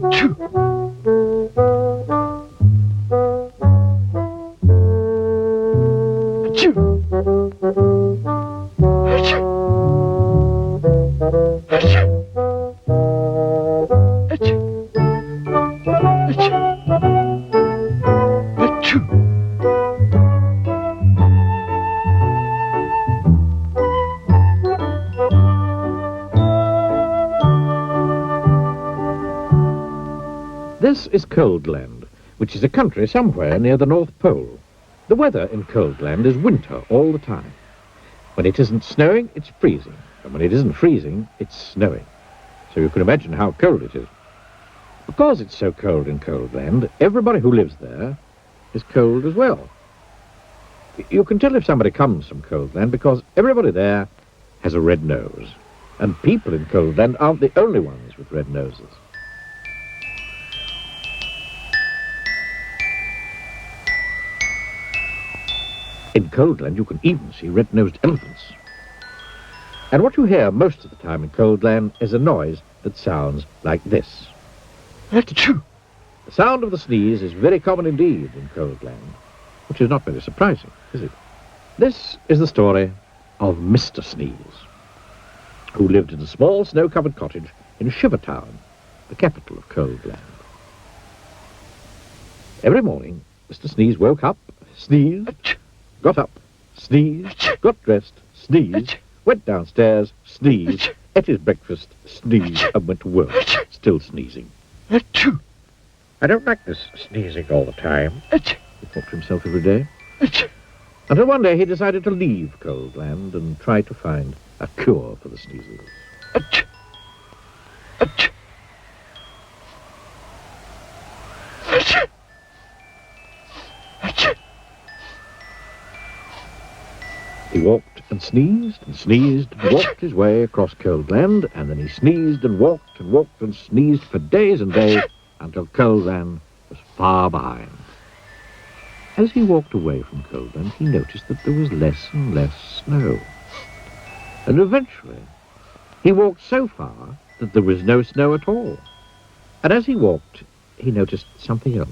Achoo! Achoo! Achoo! Achoo! Achoo! Achoo! Achoo! This is Coldland, which is a country somewhere near the North Pole. The weather in Coldland is winter all the time. When it isn't snowing, it's freezing. And when it isn't freezing, it's snowing. So you can imagine how cold it is. Because it's so cold in Coldland, everybody who lives there is cold as well. You can tell if somebody comes from Coldland because everybody there has a red nose. And people in Coldland aren't the only ones with red noses. In Coldland, you can even see red-nosed elephants. And what you hear most of the time in Coldland is a noise that sounds like this. Achoo! The sound of the sneeze is very common indeed in Coldland, which is not very surprising, is it? This is the story of Mr. Sneeze, who lived in a small snow-covered cottage in Shivertown, the capital of Coldland. Every morning, Mr. Sneeze woke up, sneezed, Achoo! got up, sneezed, got dressed, sneezed, went downstairs, sneezed, ate his breakfast, sneezed, and went to work, still sneezing. Achoo! I don't like this sneezing all the time, Achoo! he thought to himself every day. Achoo! Until one day he decided to leave Coldland and try to find a cure for the sneezes. Achoo! Achoo! Achoo! Achoo! He walked and sneezed and walked his way across Coldland, and then he sneezed and walked and sneezed for days and days until Coldland was far behind. As he walked away from Coldland, he noticed that there was less and less snow. And eventually, he walked so far that there was no snow at all. And as he walked, he noticed something else.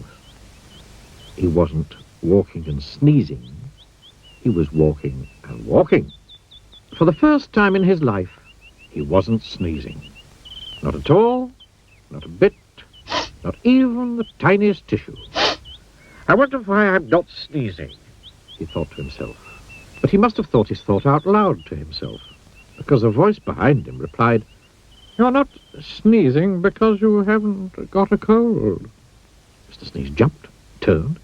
He wasn't walking and sneezing. He was walking and walking. For the first time in his life, he wasn't sneezing. Not at all, not a bit, not even the tiniest tissue. I wonder why I'm not sneezing, he thought to himself. But he must have thought his thought out loud to himself, because a voice behind him replied, "You're not sneezing because you haven't got a cold." Mr. Sneeze jumped, turned,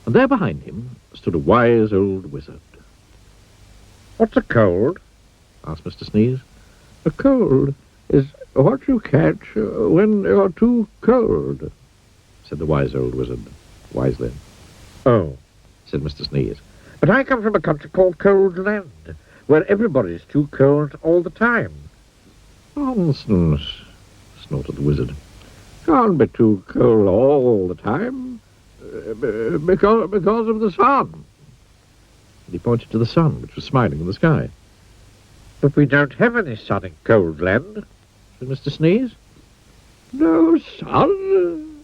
and there behind him stood a wise old wizard. "What's a cold?" asked Mr. Sneeze. "A cold is what you catch when you're too cold," said the wise old wizard, wisely. "Oh," said Mr. Sneeze, "but I come from a country called Coldland, where everybody's too cold all the time." "Nonsense," snorted the wizard. "Can't be too cold all the time, because of the sun." And he pointed to the sun, which was smiling in the sky. "But we don't have any sun in Coldland," said Mr. Sneeze. "No sun?"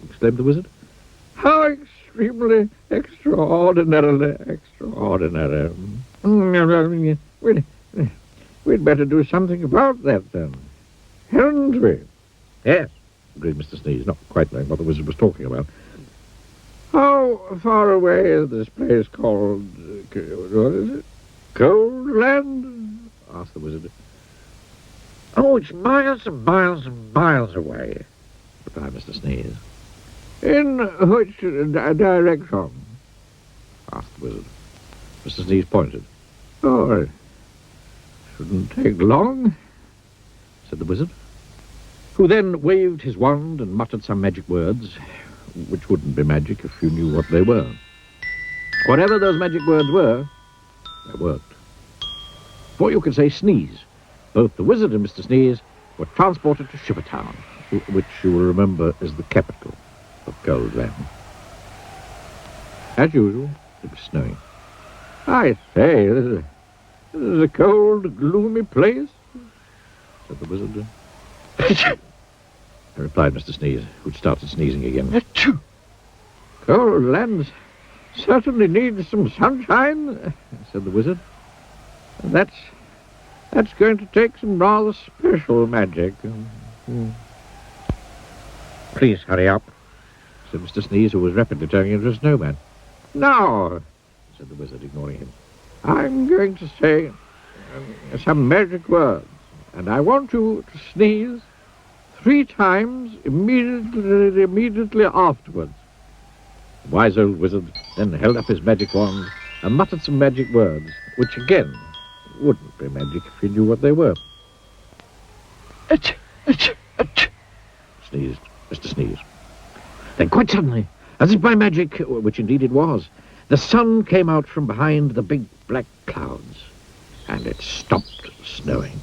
exclaimed the wizard. "How extremely extraordinarily extraordinary. We'd better do something about that, then, hadn't we?" "Yes," agreed Mr. Sneeze, not quite knowing what the wizard was talking about. "How far away is this place called, what is it, Coldland?" asked the wizard. "Oh, it's miles and miles and miles away," replied Mr. Sneeze. "In which direction?" asked the wizard. Mr. Sneeze pointed. "Oh, it shouldn't take long," said the wizard, who then waved his wand and muttered some magic words, which wouldn't be magic if you knew what they were. Whatever those magic words were, they worked. Before you could say sneeze, both the wizard and Mr. Sneeze were transported to Shivertown, which you will remember is the capital of Coldland. As usual, it was snowing. "I say, this is a cold, gloomy place," said the wizard. replied Mr. Sneeze, who'd started sneezing again. Achoo! Cold land certainly needs some sunshine, said the wizard. That's going to take some rather special magic. Please hurry up, said Mr. Sneeze, who was rapidly turning into a snowman. Now, said the wizard, ignoring him, I'm going to say some magic words, and I want you to sneeze 3 times immediately afterwards. The wise old wizard then held up his magic wand and muttered some magic words, which again wouldn't be magic if you knew what they were. Achoo! Achoo! Achoo! Sneezed Mr. Sneeze. Then quite suddenly, as if by magic, which indeed it was, the sun came out from behind the big black clouds, and it stopped snowing.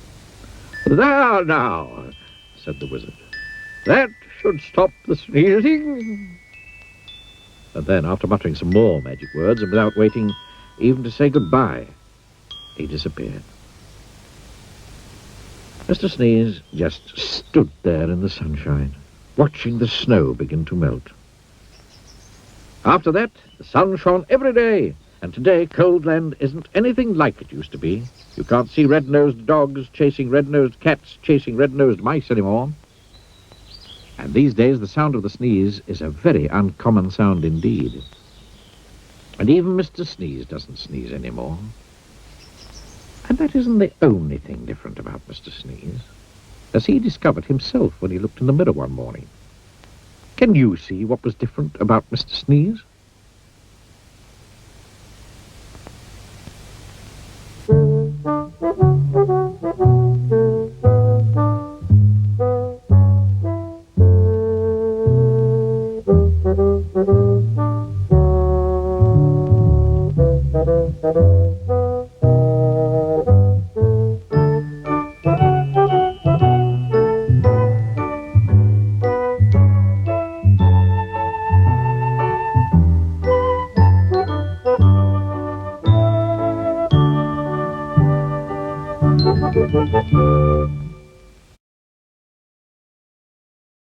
There now, said the wizard. That should stop the sneezing. And then, after muttering some more magic words, and without waiting even to say goodbye, he disappeared. Mr. Sneeze just stood there in the sunshine, watching the snow begin to melt. After that, the sun shone every day, and today Coldland isn't anything like it used to be. You can't see red-nosed dogs chasing red-nosed cats chasing red-nosed mice anymore. And these days the sound of the sneeze is a very uncommon sound indeed. And even Mr. Sneeze doesn't sneeze anymore. And that isn't the only thing different about Mr. Sneeze, as he discovered himself when he looked in the mirror one morning. Can you see what was different about Mr. Sneeze?